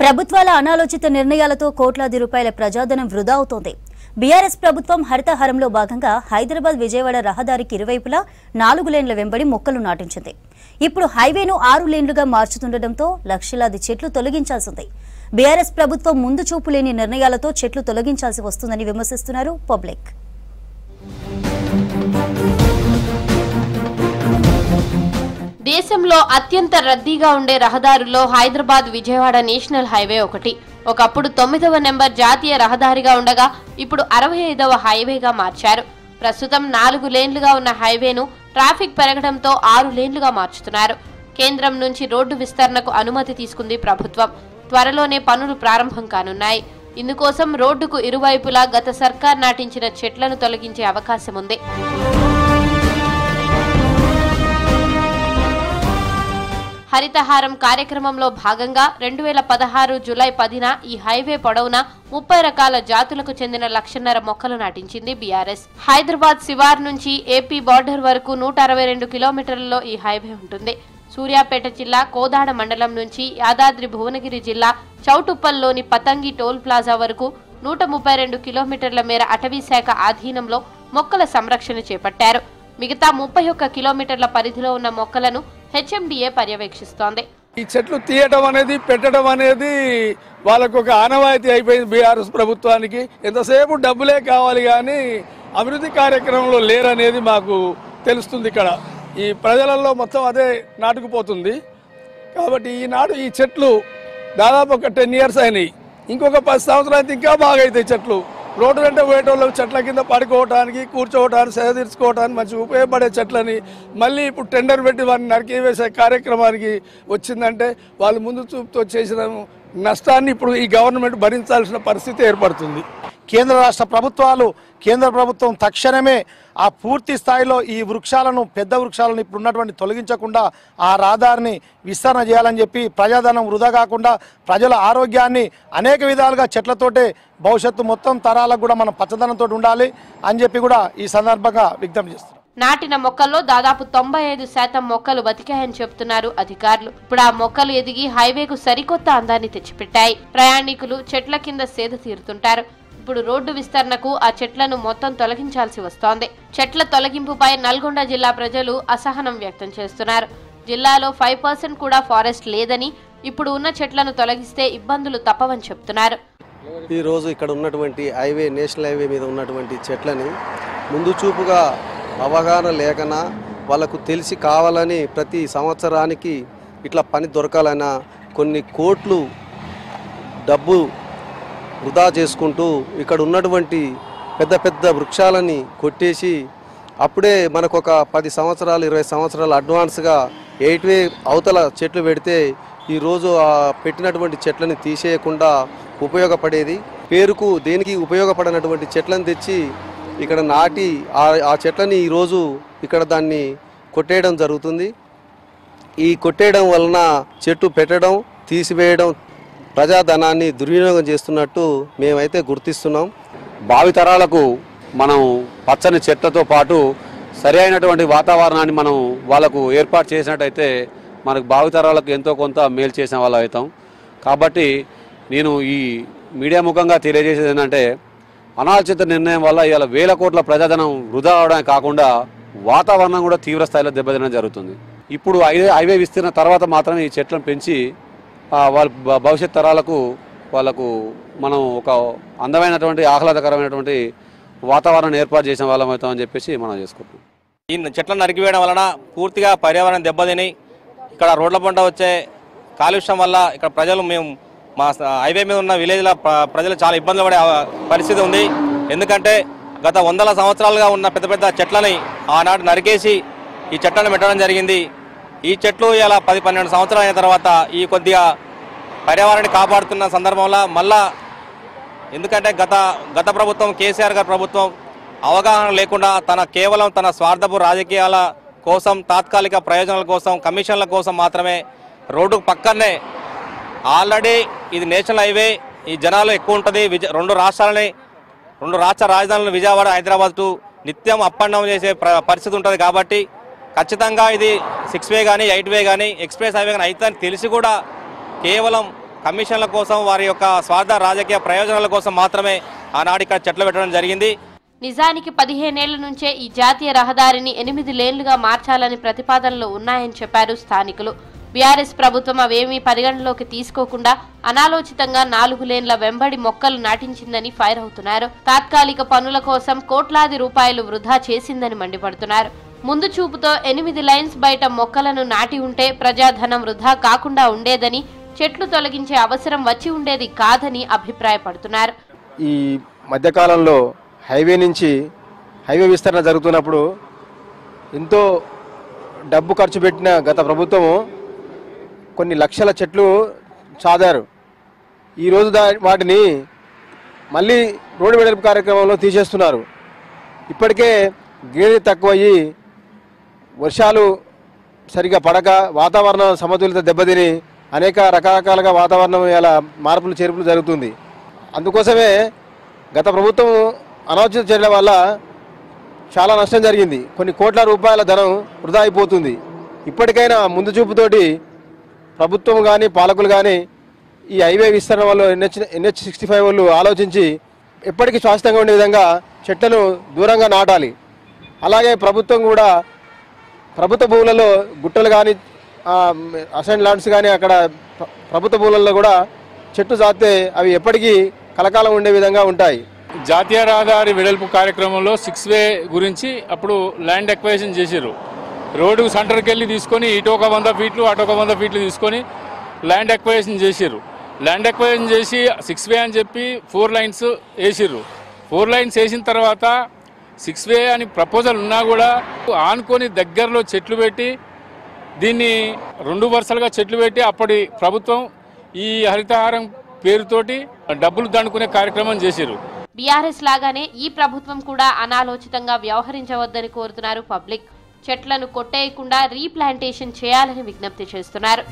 ప్రభుత్వాల అనాలోచిత నిర్ణయాలతో కోట్లాది రూపాయల ప్రజాధనం వృధా అవుతోంది. బీఆర్ఎస్ ప్రభుత్వం హరితహారంలో భాగంగా హైదరాబాద్ విజయవాడ రహదారికి ఇరువైపులా 4 లేన్ల వెంబడి మొక్కలు నాటించింది. ఇప్పుడు హైవేను 6 లేన్లుగా మార్చుతుండటంతో లక్షలాది చెట్లు తొలగించాల్సింది. బీఆర్ఎస్ ప్రభుత్వం ముందు చూపు లేని నిర్ణయాలతో చెట్లు తొలగించాల్సి వస్తుందని విమర్శిస్తున్నారు పబ్లిక్. దేశంలో అత్యంత రద్దీగా ఉండే రహదారుల్లో హైదరాబాద్ విజయవాడ నేషనల్ హైవే ఒకటి. ఒకప్పుడు 9వ నెంబర్ జాతీయ రహదారిగా ఉండగా ఇప్పుడు 65వ హైవేగా మార్చారు. ప్రస్తుతం 4 లేన్లుగా ఉన్న హైవేను ట్రాఫిక్ పెరగడంతో 6 లేన్లుగా మార్చుతున్నారు. కేంద్రం నుంచి రోడ్డు విస్తరణకు అనుమతి తీసుకుంది ప్రభుత్వం. త్వరలోనే పనులు ప్రారంభం కానున్నాయి. ఇందుకోసం రోడ్డుకు ఇరువైపులా గత సర్కార్ నాటించిన చెట్లను తొలగించే అవకాశం ఉంది. హరితహారం కార్యక్రమంలో భాగంగా 2016 జూలై 10న ఈ హైవే పొడవున 30 రకాల జాతులకు చెందిన 1.5 మొక్కలు నాటించింది బీఆర్ఎస్. హైదరాబాద్ శివార్ నుంచి ఏపీ బార్డర్ వరకు 162 కిలోమీటర్లలో ఈ హైవే ఉంటుంది. సూర్యాపేట జిల్లా కోదాడ మండలం నుంచి యాదాద్రి భువనగిరి జిల్లా చౌటుప్పల్లోని పతంగి టోల్ ప్లాజా వరకు 132 కిలోమీటర్ల మేర అటవీ శాఖ ఆధీనంలో మొక్కల సంరక్షణ చేపట్టారు. మిగతా 31 కిలోమీటర్ల పరిధిలో ఉన్న మొక్కలను హెచ్ఎండిఏ పర్యవేక్షిస్తోంది. ఈ చెట్లు తీయడం అనేది పెట్టడం అనేది వాళ్ళకు ఒక ఆనవాయితీ అయిపోయింది. బీఆర్ఎస్ ప్రభుత్వానికి ఎంతసేపు డబ్బులే కావాలి కానీ అభివృద్ధి కార్యక్రమంలో లేరనేది మాకు తెలుస్తుంది. ఇక్కడ ఈ ప్రజలలో మొత్తం అదే నాటుకుపోతుంది. కాబట్టి ఈనాడు ఈ చెట్లు దాదాపు ఒక 10 years అయినాయి. ఇంకొక 10 సంవత్సరాలు అయితే ఇంకా బాగా అవుతాయి చెట్లు. రోడ్డు వెంట పోయేటోళ్ళకి చెట్ల కింద పడుకోవడానికి, కూర్చోవడానికి, సేద తీర్చుకోవడానికి మంచిగా ఉపయోగపడే చెట్లని మళ్ళీ ఇప్పుడు టెండర్ పెట్టి వారిని నరికి వేసే కార్యక్రమానికి వచ్చిందంటే వాళ్ళు ముందు చూపుతో చేసిన నష్టాన్ని ఇప్పుడు ఈ గవర్నమెంట్ భరించాల్సిన పరిస్థితి ఏర్పడుతుంది. కేంద్ర రాష్ట్ర ప్రభుత్వాలు, కేంద్ర ప్రభుత్వం తక్షణమే ఆ పూర్తి స్థాయిలో ఈ వృక్షాలను, పెద్ద వృక్షాలను ఇప్పుడు ఉన్నటువంటి తొలగించకుండా ఆ రహదారిని విస్తరణ చేయాలని చెప్పి ప్రజాధనం వృధా కాకుండా ప్రజల ఆరోగ్యాన్ని అనేక విధాలుగా చెట్లతోటే భవిష్యత్తు మొత్తం తరాలకు కూడా మనం పచ్చదనంతో ఉండాలి అని చెప్పి కూడా ఈ సందర్భంగా విజ్ఞప్తి చేస్తున్నాం. నాటిన మొక్కల్లో దాదాపు 95% మొక్కలు బతికాయని చెబుతున్నారు అధికారులు. ఇప్పుడు ఆ మొక్కలు ఎదిగి హైవేకు సరికొత్త అందాన్ని తెచ్చిపెట్టాయి. ప్రయాణికులు చెట్ల కింద సేద తీరుతుంటారు. ఇప్పుడు రోడ్డు విస్తరణకు ఆ చెట్లను మొత్తం తొలగించాల్సి వస్తోంది. చెట్ల తొలగింపుపై నల్గొండ జిల్లా ప్రజలు అసహనం వ్యక్తం చేస్తున్నారు. జిల్లాలో 5% కూడా ఫారెస్ట్ లేదని, ఇప్పుడు ఉన్న చెట్లను తొలగిస్తే ఇబ్బందులు తప్పవని చెప్తున్నారు. ఈ రోజు ఇక్కడ ఉన్నటువంటి హైవే, నేషనల్ హైవే మీద ఉన్నటువంటి చెట్లని ముందు చూపుగా అవగాహన లేకనా వాళ్ళకు తెలిసి కావాలని ప్రతి సంవత్సరానికి ఇట్లా పని దొరకాలన్నా కొన్ని కోట్లు డబ్బు వృధా చేసుకుంటూ ఇక్కడ ఉన్నటువంటి పెద్ద పెద్ద వృక్షాలని కొట్టేసి అప్పుడే మనకు ఒక 10 సంవత్సరాలు 20 సంవత్సరాలు అడ్వాన్స్గా 8 వే అవతల చెట్లు పెడితే ఈరోజు ఆ పెట్టినటువంటి చెట్లని తీసేయకుండా ఉపయోగపడేది. పేరుకు దేనికి ఉపయోగపడినటువంటి చెట్లను తెచ్చి ఇక్కడ నాటి ఆ చెట్లని ఈరోజు ఇక్కడ దాన్ని కొట్టేయడం జరుగుతుంది. ఈ కొట్టేయడం వలన చెట్టు పెట్టడం, తీసివేయడం ప్రజాధనాన్ని దుర్వినియోగం చేస్తున్నట్టు మేమైతే గుర్తిస్తున్నాం. భావితరాలకు మనం పచ్చని చెట్లతో పాటు సరి అయినటువంటి వాతావరణాన్ని మనం వాళ్ళకు ఏర్పాటు చేసినట్టయితే మనకు భావితరాలకు ఎంతో కొంత మేలు చేసిన వాళ్ళు అవుతాం. కాబట్టి నేను ఈ మీడియా ముఖంగా తెలియజేసేది ఏంటంటే, అనాలోచిత నిర్ణయం వల్ల ఇవాళ వేల కోట్ల ప్రజాధనం వృధా అవడమే కాకుండా వాతావరణం కూడా తీవ్ర స్థాయిలో దెబ్బతినడం జరుగుతుంది. ఇప్పుడు హైవే విస్తీర్ణ తర్వాత మాత్రమే ఈ చెట్లను పెంచి వాళ్ళ భవిష్యత్ తరాలకు వాళ్ళకు మనం ఒక అందమైనటువంటి ఆహ్లాదకరమైనటువంటి వాతావరణం ఏర్పాటు చేసిన వాళ్ళం అవుతామని చెప్పేసి మనం చేసుకుంటున్నాం. ఈ చెట్లను నరికివేయడం వలన పూర్తిగా పర్యావరణం దెబ్బతిని ఇక్కడ రోడ్ల పంట వచ్చే కాలుష్యం వల్ల ఇక్కడ ప్రజలు, మేము మా హైవే మీద ఉన్న విలేజ్ల ప్రజలు చాలా ఇబ్బందులు పడే పరిస్థితి ఉంది. ఎందుకంటే గత 100 సంవత్సరాలుగా ఉన్న పెద్ద పెద్ద చెట్లని ఆనాడు నరికేసి ఈ చెట్లను పెట్టడం జరిగింది. ఈ చెట్లు ఇలా 10-12 సంవత్సరాలు అయిన తర్వాత ఈ కొద్దిగా పర్యావరణాన్ని కాపాడుతున్న సందర్భంలో మళ్ళా, ఎందుకంటే గత ప్రభుత్వం, కేసీఆర్ గారి ప్రభుత్వం అవగాహన లేకుండా కేవలం తన స్వార్థపు రాజకీయాల కోసం, తాత్కాలిక ప్రయోజనాల కోసం, కమిషన్ల కోసం మాత్రమే రోడ్డు పక్కనే ఆల్రెడీ ఇది నేషనల్ హైవే, ఈ జనాలు ఎక్కువ ఉంటుంది. 2 రాష్ట్ర రాజధానులు విజయవాడ, హైదరాబాద్ నిత్యం అప్ అండ్ డౌన్ చేసే పరిస్థితి ఉంటుంది. కాబట్టి ఖచ్చితంగా ఇది 6 వే కానీ 8 వే కానీ ఎక్స్ప్రెస్ హైవే కానీ అయితే తెలిసి కూడా కేవలం కమిషన్ల కోసం వారి యొక్క స్వార్థ రాజకీయ ప్రయోజనాల కోసం మాత్రమే ఆనాడు ఇక్కడ చెట్లు పెట్టడం జరిగింది. నిజానికి 15 ఏళ్ల నుంచే ఈ జాతీయ రహదారిని 8 లేన్లుగా మార్చాలని ప్రతిపాదనలు ఉన్నాయని చెప్పారు స్థానికులు. బీఆర్ఎస్ ప్రభుత్వం అవేమీ పరిగణలోకి తీసుకోకుండా అనాలోచితంగా 4 లేన్ల వెంబడి మొక్కలు నాటించిందని ఫైర్ అవుతున్నారు. తాత్కాలిక పనుల కోసం కోట్లాది రూపాయలు వృధా చేసిందని మండిపడుతున్నారు. ముందు చూపుతో 8 లైన్స్ బయట మొక్కలను నాటి ఉంటే ప్రజాధనం వృధా కాకుండా ఉండేదని, చెట్లు తొలగించే అవసరం వచ్చి ఉండేది కాదని అభిప్రాయపడుతున్నారు. ఈ మధ్యకాలంలో హైవే నుంచి హైవే విస్తరణ జరుగుతున్నప్పుడు ఎంతో డబ్బు ఖర్చు పెట్టిన గత ప్రభుత్వము కొన్ని లక్షల చెట్లు సాదారు. ఈరోజు వాటిని మళ్ళీ రోడ్డు వెడల్పు కార్యక్రమంలో తీసేస్తున్నారు. ఇప్పటికే గ్రీనరీ తక్కువయ్యి వర్షాలు సరిగా పడక వాతావరణ సమతుల్యత దెబ్బతిని అనేక రకరకాలుగా వాతావరణం ఇలా మార్పులు చేర్పులు జరుగుతుంది. అందుకోసమే గత ప్రభుత్వం అనాలోచిత చర్యల వల్ల చాలా నష్టం జరిగింది. కొన్ని కోట్ల రూపాయల ధనం వృధా అయిపోతుంది. ఇప్పటికైనా ముందు చూపుతోటి ప్రభుత్వం కానీ పాలకులు కానీ ఈ హైవే విస్తరణ వాళ్ళు NH 65 వాళ్ళు ఆలోచించి ఎప్పటికీ శాశ్వతంగా ఉండే విధంగా చెట్లను దూరంగా నాటాలి. అలాగే ప్రభుత్వం కూడా ప్రభుత్వ భూములలో గుట్టలు కానీ అసైన్ ల్యాండ్స్ కానీ అక్కడ ప్రభుత్వ భూములలో కూడా చెట్టు సాస్తే అవి ఎప్పటికీ కలకాలం ఉండే విధంగా ఉంటాయి. జాతీయ రహదారి వెడల్పు కార్యక్రమంలో 6 వే గురించి అప్పుడు ల్యాండ్ ఎక్వైజేషన్ చేశారు. రోడ్డు సెంటర్కి వెళ్ళి తీసుకొని ఇటు ఒక 100 ఫీట్లు అటు ఒక 100 ఫీట్లు తీసుకొని ల్యాండ్ ఎక్వైజేషన్ చేశారు. ల్యాండ్ ఎక్వైజేషన్ చేసి 6 వే అని చెప్పి 4 లైన్స్ వేసిర్రు. 4 లైన్స్ వేసిన తర్వాత 6 వే అని ప్రపోజల్ ఉన్నా కూడా ఆనుకొని దగ్గరలో చెట్లు పెట్టి దీన్ని 2 వరుసలుగా చెట్లు పెట్టి అప్పటి ప్రభుత్వం ఈ హరితహారం పేరుతోటి డబ్బులు దండుకునే కార్యక్రమం చేశారు. బీఆర్ఎస్ లాగానే ఈ ప్రభుత్వం కూడా అనాలోచితంగా వ్యవహరించవద్దని కోరుతున్నారు పబ్లిక్. చెట్లను కొట్టేయకుండా రీప్లాంటేషన్ చేయాలని విజ్ఞప్తి చేస్తున్నారు.